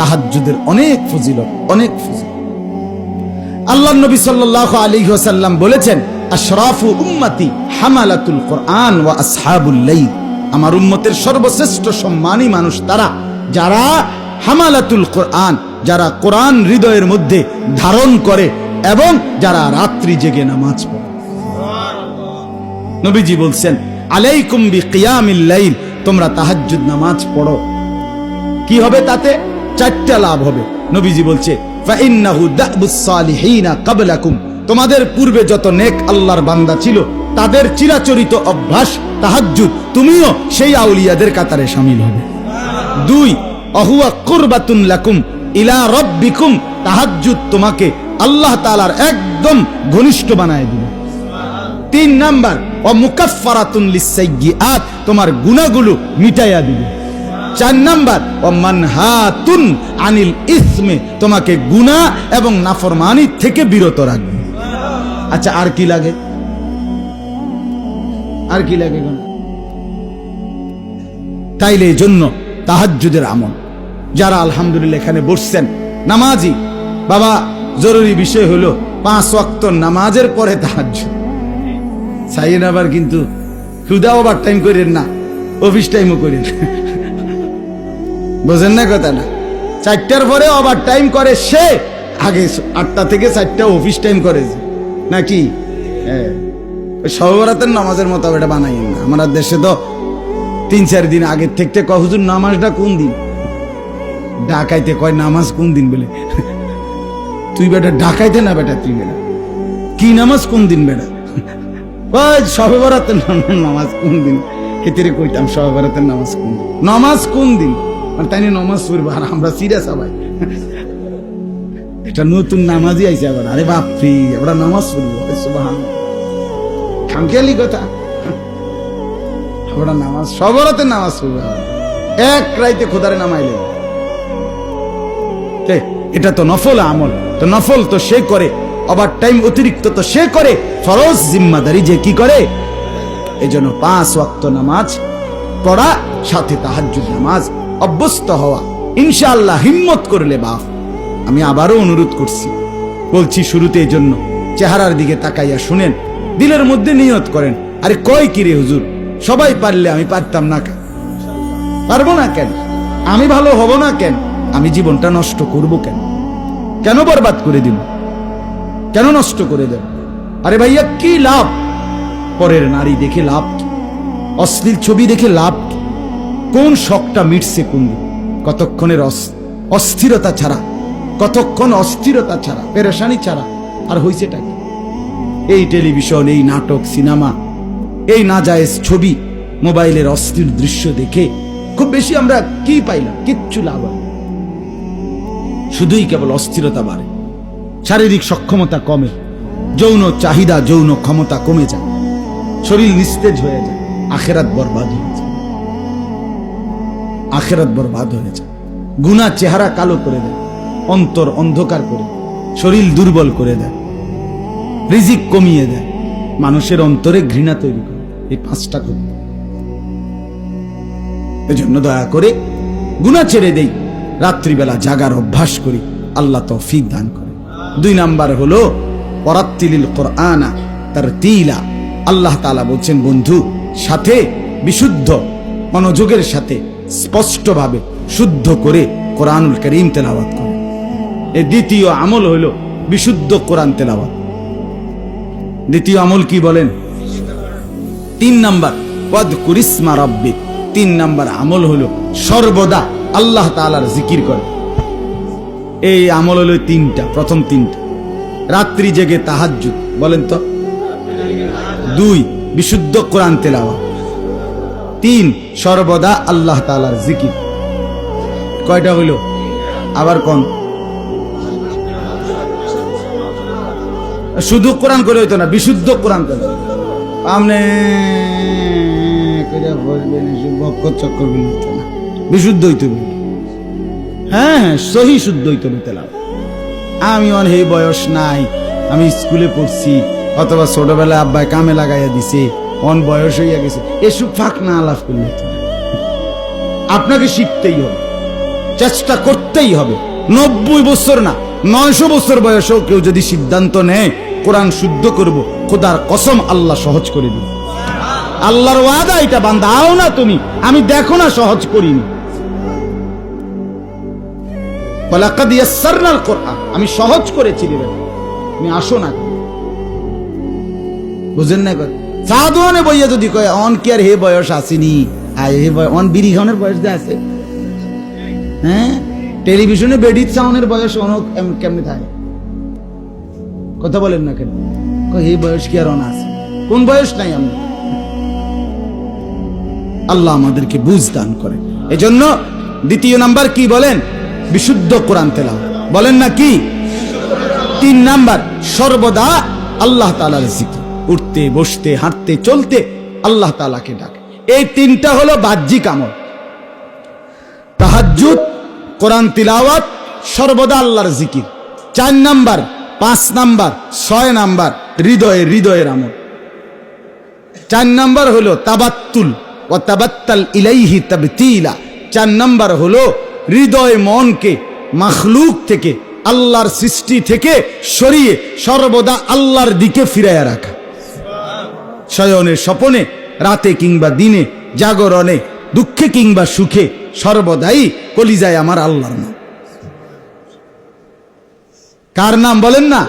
তাহাজ্জুদের অনেক ফজিলত, অনেক ফজিলত। আল্লাহর নবী সাল্লাল্লাহু আলাইহি ওয়াসাল্লাম বলেছেন, আশরাফু উম্মতি হামালাতুল কোরআন ওয়া আসহাবুল লাইল। আমার উম্মতের সর্বশ্রেষ্ঠ সম্মানী মানুষ তারা যারা হামালাতুল কোরআন, যারা কোরআন হৃদয়ের মধ্যে ধারণ করে এবং যারা রাত্রি জেগে নামাজ পড়ে। নবীজি বলছেন, আলাইকুম বিকিয়ামিল লাইল, তোমরা তাহাজ্জুদ নামাজ পড়ো। কি হবে তাতে? চারটা লাভ হবে। নবীজি বলছে, ফাইন্নাহু দাবুস সালিহিনা ক্বাবলাকুম, তোমাদের পূর্বে যত নেক আল্লাহর বান্দা ছিল তাদের চিরাচরিত অভ্যাস তাহাজ্জুদ, তুমিও সেই আউলিয়াদের কাতারে শামিল হবে। 2, আহুয়া কুরবাতুন লাকুম ইলা রাব্বিকুম, তাহাজ্জুদ তোমাকে আল্লাহ তাআলার একদম ঘনিষ্ঠ বানায় দিবে। 3 নাম্বার, ওয়া মুকাফফারাতুন লিসসাইয়্যাত, তোমার গুনাহগুলো মিটাইয়া দিবে। 4 নাম্বার, ওয়া মানহাতুন আনিল ইসমে, তোমাকে গুনাহ এবং নাফরমানি থেকে বিরত রাখবে। আচ্ছা, আর কি লাগে? আর কি লাগে? তাইলে এই জন্য তাহাজ্জুদের আমল যারা আলহামদুলিল্লাহ এখানে বসছেন নামাজি, বাবা জরুরি বিষয় হলো 5 ওয়াক্ত নামাজের পরে তাহাজ্জুদ। চাইয়েন আবার কিন্তু ক্ষুদা ওভার টাইম করেন না, অফিস টাইমও করেন, বোঝেন না কথা না? 4টার পরে ওভার টাইম করে সে, আগে 8টা থেকে 4টা অফিস টাইম করে নাকি? শবে বরাতের নামাজের মতো এটা বানাই না। আমার দেশে তো 3-4 দিন আগের থেকে কয়, হুজুর নামাজটা কোন দিন? ঢাকাইতে কয় নামাজ কোন দিন বলে। তুই বেটা ঢাকাইতে না বেটা, তুই বেটা কি নামাজ কোন দিন বেটা? শবে বরাতের নামাজ কোন দিন? এতে কইতাম শবে বরাতের নামাজ কোন দিন? নামাজ কোন দিন তাই নিয়ে নামাজ পড়বো আর আমরা সিরিয়াস সবাই। এটা নতুন নামাজই আইছে আবার। আরে বাপরে, আমরা নামাজ পড়বো, সুবহানাল্লাহ, খামখেয়ালি কথা। আমরা নামাজ শবে বরাতের নামাজ পড়বো, এক রাইতে খোদারে নামাইলে। এটা তো নফল আমল, তো নফল তো সে করে, ওভার টাইম অতিরিক্ত তো সে করে, ফরজ জিম্মাদারি যে কি করে। এই জন্য 5 ওয়াক্ত নামাজ পড়া, সাথে তাহাজ্জুদ নামাজ অভ্যস্ত হওয়া ইনশাআল্লাহ। হিম্মত করলে বাপ, আমি আবারও অনুরোধ করছি, বলছি শুরুতে, এই জন্য চেহারার দিকে তাকাইয়া শুনেন, দিলের মধ্যে নিয়ত করেন, আরে কয় কিরে হুজুর সবাই পারলে আমি পারতাম না কেন? পারবো না কেন? আমি ভালো হব না কেন? আমি জীবনটা নষ্ট করব কেন? কেন বরবাদ করে দিব? কেন নষ্ট করে দেব? আরে ভাইয়া কি লাভ? পরের নারী দেখে লাভ কি? অশ্লীল ছবি দেখে লাভ কি? কোন শখটা মিটছে কোন দিন? কতক্ষণের অস্থিরতা ছাড়া, কতক্ষণ অস্থিরতা ছাড়া, পেরেশানি ছাড়া আর হইছেটা কি? এই টেলিভিশন, এই নাটক, সিনেমা, এই নাজায়েজ ছবি, মোবাইলের অস্থির দৃশ্য দেখে খুব বেশি আমরা কি পাইলাম? কিচ্ছু লাভ হয়, শুধুই কেবল অস্থিরতা বাড়ে, শারীরিক সক্ষমতা কমে, যৌন চাহিদা, যৌন ক্ষমতা কমে যায়, শরীর নিস্তেজ হয়ে যায়, আখেরাত বরবাদ হয়ে যায়, আখেরাত বরবাদ হয়ে যায়। গুনাহ চেহারা কালো করে দেয়, অন্তর অন্ধকার করে, শরীর দুর্বল করে দেয়, রিজিক কমিয়ে দেয়, মানুষের অন্তরে ঘৃণা তৈরি করে। এই 5টা কথা, এজন্য দয়া করে গুনাহ ছেড়ে দেই, রাত্রিবেলা জাগার অভ্যাস করি, আল্লাহ তৌফিক দান করে। 2 নাম্বার হলো ওয়ারাত্তিলিল কুরআনা তারতিলা। আল্লাহ তাআলা বলছেন, বন্ধু সাথে বিশুদ্ধ মনোযোগের সাথে স্পষ্টভাবে শুদ্ধ করে কোরআনুল কারীম তেলাওয়াত করে। এই দ্বিতীয় আমল হলো বিশুদ্ধ কোরআন তেলাওয়াত। দ্বিতীয় আমল কি বলেন? 3 নাম্বার, ওয়াযকুর ইসমা রাব্বিক। 3 নাম্বার আমল হলো সর্বদা আল্লাহ তাআলার জিকির করে। এই আমল হলো 3টা। প্রথম 3টা, রাত্রি জেগে তাহাজ্জুদ, বলেন তো। 2, বিশুদ্ধ কোরআন তেলাওয়াত। 3, সর্বদা আল্লাহ তাআলার জিকির। কয়টা হইল? আবার কোন? শুধু কোরআন করে হইতো না, বিশুদ্ধ কোরআন করে। আমনে কইরা বলবেন বকর চক্কর হইতো না, বিশুদ্ধ হইতো। হ্যাঁ, সহি শুদ্ধ হইতো তেলাওয়াত। আমি অনেক বয়স নাই, আমি স্কুলে পড়ছি, অথবা ছোটবেলায় আব্বাই কামে লাগাইয়া দিছে, অন বয়স হইয়া গেছে, এসব ফাঁক না আলাপ করলে আপনাকে শিখতেই হবে। চেষ্টা করতেই হবে। 90 বছর না 900 বছর বয়সেও কেউ যদি সিদ্ধান্ত নেয় কোরআন শুদ্ধ করব, খোদার কসম আল্লাহ সহজ করে দিবে। আল্লাহর ওয়াদা এটা, বান্দা আও না তুমি, আমি দেখো না সহজ করিনি। ওয়ালাকাদ ইয়াসসারনাল কোরআন, আমি সহজ করেছি রে, তুমি আসো না। বুঝেন না? সাধুয়ানে বইয়া যদি কয় অন কি আর হে বয়স আসেনি, অন বিড়ি খাওয়ানোর বয়স দিয়ে আছে। হ্যাঁ, টেলিভিশনে বেডিত সাউনের বয়স অনেক কেমনে থাকে? কথা বলেন না কেন? এই বয়স কি আর অন আছে? কোন বয়স নাই আমরা। আল্লাহ আমাদেরকে বুঝ দান করে। এজন্য দ্বিতীয় নাম্বার কি বলেন? বিশুদ্ধ কোরআন তেলাওয়াত। বলেন না কি? 3 নাম্বার সর্বদা আল্লাহ তাআলার জিকির, উঠতে বসতে হাঁটতে চলতে আল্লাহ তাআলাকে ডাকে। এই 3টা হলো বাহ্যিক আমল। তাহাজ্জুদ, কোরআন তিলাওয়াত, সর্বদা আল্লাহর জিকির। 4 নাম্বার, 5 নাম্বার, 6 নাম্বার হৃদয়ের আমল। 4 নাম্বার হলো তাবাত্তুল ওয়া তাবাত্তাল ইলাইহি তাবতিলা। 4 নাম্বার হলো হৃদয় মনকে মাখলুক থেকে, আল্লাহর সৃষ্টি থেকে সরিয়ে সর্বদা আল্লাহর দিকে ফিরাইয়া রাখা। শয়নে স্বপনে, রাতে কিংবা দিনে, জাগরণে, দুঃখে কিংবা সুখে, সর্বদাই কলিজায় আমার আল্লাহর নাম। কার নাম বলেন না?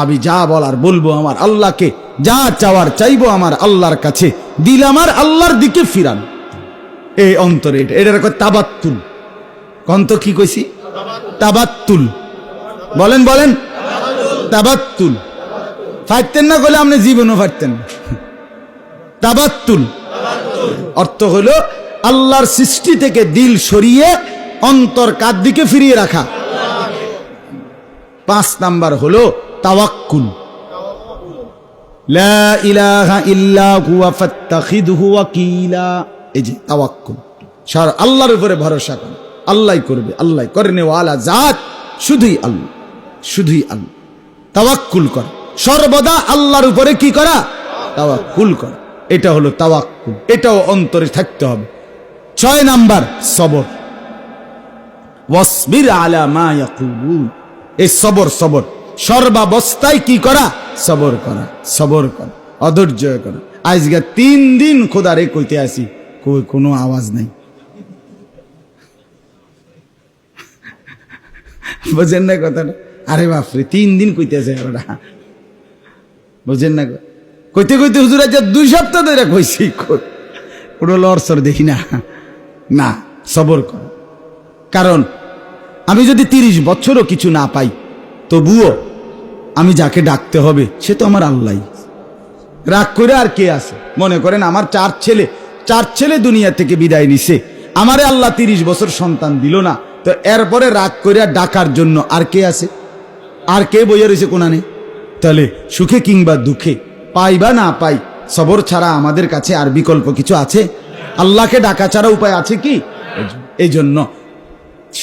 আমি যা বলার বলবো আমার আল্লাহকে, যা চাওয়ার চাইবো আমার আল্লাহর কাছে, দিল আমার আল্লাহর দিকে ফিরান। এই অন্তরে এটার কয় তাবাত্তুল। কন্ত কি কইছি? তাবাত্তুল। বলেন বলেন, তাবাত্তুল। ফাইতেন না বলে আপনি জীবনও ফাটতেন। তাবাত্তুল অর্থ হলো আল্লাহর সৃষ্টি থেকে দিল সরিয়ে অন্তর কার দিকে ফিরিয়ে রাখা। 5 নাম্বার হলো তাওয়াক্কুল। লা ইলাহা ইল্লা হুয়া ফাত্তাখিযহু ওয়াকিলা। এই যে তাওয়াক্কুল, সার আল্লাহর উপরে ভরসা কর, আল্লাহই করবে, আল্লাহই করনে ওয়ালা জাত, শুধুই আল্লাহ, শুধুই আল্লাহ। তাওয়াক্কুল কর, সর্বদা আল্লাহর উপরে কি করা? তাওয়াক্কুল কর। এটা হলো তাওয়াক্কুল, এটাও অন্তরে থাকতে হবে। 6 নাম্বার সবর। ওয়াসবির আলা মা ইয়াকুলুন। এই সবর সর্বাবস্থায় কি করা? সবর করা, সবর করা, অধৈর্য করা। আজকে 3 দিন খোদারে কইতে আসি, কোনো আওয়াজ নাই। বুঝেন না কথাটা? আরে বাপরে, 3 দিন কইতেছে ওরা। বুঝেন না? কইতে কইতে হুজুর আজ 2 সপ্তাহ ধরে কইছি, কোনো লড়সড় দেখি না। না, সবর কর। কারণ আমি যদি 30 বছরও কিছু না পাই, তবুও আমি যাকে ডাকতে হবে সে তো আমার আল্লাহ। রাগ করে আর কে আছে? মনে করেন আমার 4 ছেলে দুনিয়া থেকে বিদায় নিছে, আমারে আল্লাহ 30 বছর সন্তান দিল না, তো এরপরে রাগ করে ডাকার জন্য আর কে আছে? আর কে বইয়া রয়েছে কোনানে? তাহলে সুখে কিংবা দুঃখে, পাই বা না পাই, সবর ছাড়া আমাদের কাছে আর বিকল্প কিছু আছে? আল্লাহকে ডাকা ছাড়া উপায় আছে কি? এই জন্য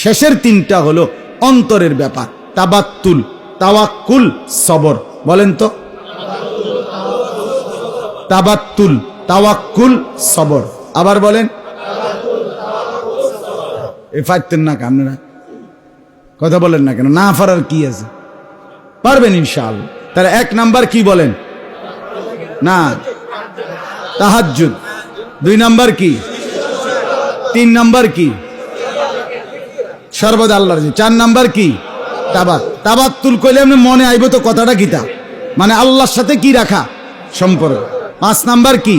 শেষের 3টা হলো অন্তরের ব্যাপার। তাবাত্তুল, তাওয়াক্কুল, সবর। বলেন তো, তাবাত্তুল, তাওয়াক্কুল, সবর। আবার বলেন। এ পারতেন না আপনারা? কথা বলেন না কেন? না পারার কি আছে? পারবেন ইনশাআল্লাহ। তাহলে 1 নাম্বার কি বলেন? না, তাহাজ্জুদ। 2 নাম্বার কি? 3 নাম্বার কি? সর্বদা আল্লাহর। 4 নাম্বার কি? তাবাত্তুল কইলে আপনি মনে আইব তো কথাটা কিতা, মানে আল্লাহর সাথে কি রাখা সম্পর্ক। 5 নাম্বার কি?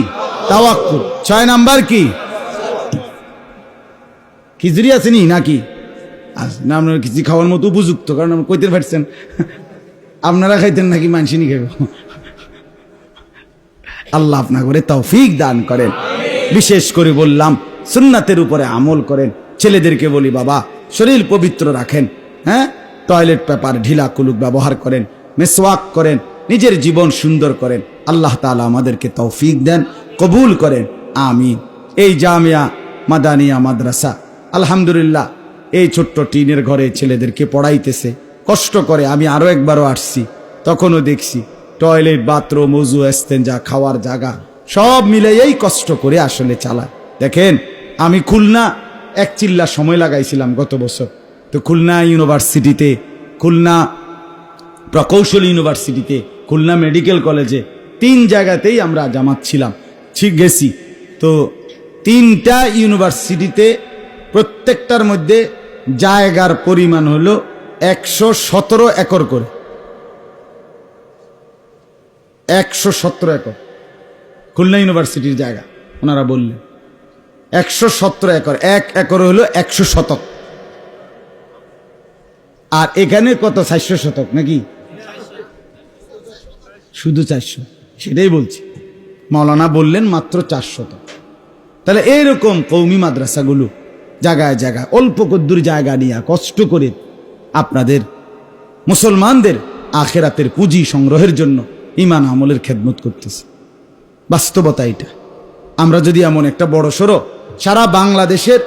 তাওয়াক্কুল। 6 নাম্বার কি? খিচুড়ি আছে নি নাকি? না, আপনার খিচুড়ি খাওয়ার মতো উপযুক্ত, কারণ আপনি কইতে পারছেন। আপনারা খাইতেন নাকি মানসিনি খাইব? আল্লাহ আপনার করে তৌফিক দান করেন। বিশেষ করে বললাম সুন্নাতের উপরে আমল করেন। ছেলেদেরকে বলি বাবা শরীর পবিত্র রাখেন, হ্যাঁ, টয়লেট পেপার ঢিলা কুলুক ব্যবহার করেন, মেসওয়াক করেন, নিজের জীবন সুন্দর করেন। আল্লাহ তাআলা আমাদেরকে তৌফিক দেন, কবুল করেন, আমিন। এই জামিয়া মাদানিয়া মাদ্রাসা আলহামদুলিল্লাহ এই ছোট্ট টিনের ঘরে ছেলেদেরকে পড়াইতেছে, কষ্ট করে। আমি আরো একবারও আসছি, তখনও দেখছি টয়লেট, বাথরুম, ওযু, ইস্তেঞ্জা, খাওয়ার জায়গা সব মিলে এই কষ্ট করে আসলে চালায়। দেখেন, আমি খুলনা এক চিল্লা সময় লাগাইছিলাম গত বছর। তো খুলনা ইউনিভার্সিটিতে, খুলনা প্রকৌশল ইউনিভার্সিটিতে, খুলনা মেডিকেল কলেজে, 3 জায়গাতেই আমরা জামাত ছিলাম, ঠিক গেছি। তো 3টা ইউনিভার্সিটিতে প্রত্যেকটার মধ্যে জায়গার পরিমাণ হলো 117 একর করে। 117 একর খুলনা ইউনিভার্সিটির জায়গা ওনারা বললেন। 117 একর, 1 একর হলো 100 শতক। আর এখানে কত, 400 শতক নাকি? শুধু 400, সেটাই বলছি। মাওলানা বললেন মাত্র 4 শতক। তাহলে এইরকম কওমি মাদ্রাসাগুলো জায়গায় জায়গায় অল্প কদ্দুর জায়গা নিয়ে কষ্ট করে আপনাদের মুসলমানদের আখেরাতের পুঁজি সংগ্রহের জন্য ঈমান আমলের খেদমত করতেছে। বাস্তবতা এটা। আমরা যদি এমন একটা বড় সড়ো সারা বাংলাদেশের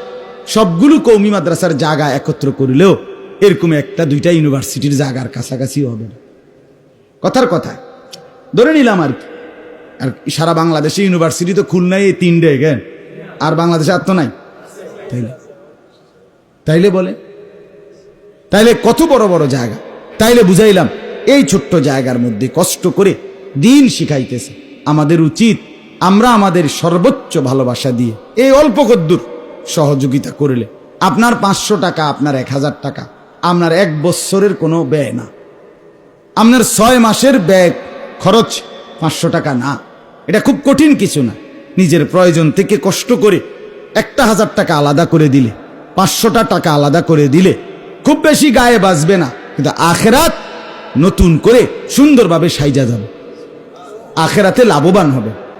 সবগুলো কওমি মাদ্রাসার জায়গা একত্র করিলেও এরকম 1-2টা ইউনিভার্সিটির জায়গার কাছাকাছি হবে না। কথার কথা ধরে নিলাম আর কি। আর সারা বাংলাদেশে ইউনিভার্সিটি তো খুলনায় 3টে, কেন আর বাংলাদেশে আর তো নাই। তাইলে বলে, তাইলে কত বড় বড় জায়গা। তাইলে বুঝাইলাম এই ছোট্ট জায়গার মধ্যে কষ্ট করে দিন শিখাইতেছে। আমাদের উচিত আমরা আমাদের সর্বোচ্চ ভালোবাসা দিয়ে এই অল্প কদ্দুর সহযোগিতা করলে আপনার 500 টাকা, আপনার 1000 টাকা, আপনার 1 বছরের কোনো ব্যয় না। আপনার 6 মাসের ব্যয় খরচ 500 টাকা না। এটা খুব কঠিন কিছু না। নিজের প্রয়োজন থেকে কষ্ট করে 1000 টাকা আলাদা করে দিলে, 500টা টাকা আলাদা করে দিলে খুব বেশি গায়ে বাজবে না, কিন্তু আখেরাত নতুন করে সুন্দরভাবে সাইজা যাবে, আখেরাতে লাভবান হবে।